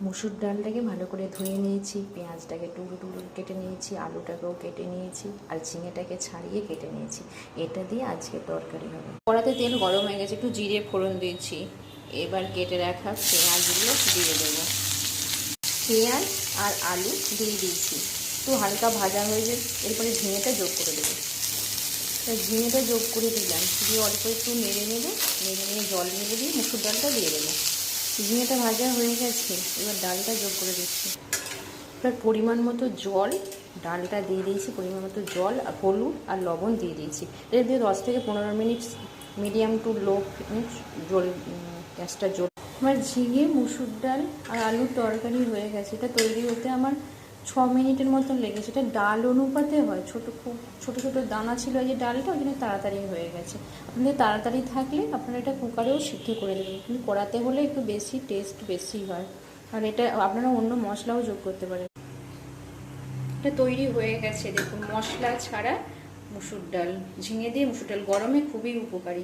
মুসুর ডালটাকে ভালো করে ধুয়ে নিয়েছি, পেঁয়াজটাকে টুকরো টুকরো কেটে নিয়েছি, আলুটাকেও কেটে নিয়েছি, আর ঝিঙেটাকে ছাড়িয়ে কেটে নিয়েছি। এটা দিয়ে আজকে তরকারি হবে। কড়াতে তেল গরম হয়ে গেছে, একটু জিরে ফোড়ন দিয়েছি। এবার কেটে রাখা পেঁয়াজগুলো দিয়ে দেবো। পেঁয়াজ আর আলু দিয়ে দিয়েছি, একটু হালকা ভাজা হয়ে যায়। এরপরে ঝিঙেটা যোগ করে দেবো। ঝিঙেটা যোগ করে দিলাম, দিয়ে অল্প একটু নেড়ে নিয়ে জল নেড়ে দিয়ে মুসুর ডালটা দিয়ে দেবো। ঝিঙেটা ভাজা হয়ে গেছে, এবার ডালটা যোগ করে দিচ্ছি। এবার পরিমাণ মতো জল, ডালটা দিয়ে দিয়েছি, পরিমাণ মতো জল আর হলুদ আর লবণ দিয়ে দিয়েছি। এটা দিয়ে 10 থেকে 15 মিনিট মিডিয়াম টু লো জল, গ্যাসটা জল। আমার ঝিঙে মুসুর ডাল আর আলুর তরকারি হয়ে গেছে। এটা তৈরি হতে আমার 6 মিনিটের মতন লেগেছে। এটা ডাল অনুপাতে হয়, খুব ছোটো ছোটো দানা ছিল এই যে ডালটা, ওই জন্য তাড়াতাড়ি হয়ে গেছে। আপনাদের তাড়াতাড়ি থাকলে আপনারা এটা কুকারেও সিদ্ধ করে দেবেন, কিন্তু কড়াতে হলে একটু বেশি টেস্ট বেশি হয়। আর এটা আপনারা অন্য মশলাও যোগ করতে পারেন। এটা তৈরি হয়ে গেছে, দেখুন, মশলা ছাড়া মুসুর ডাল, ঝিঙে দিয়ে মুসুর ডাল গরমে খুবই উপকারী।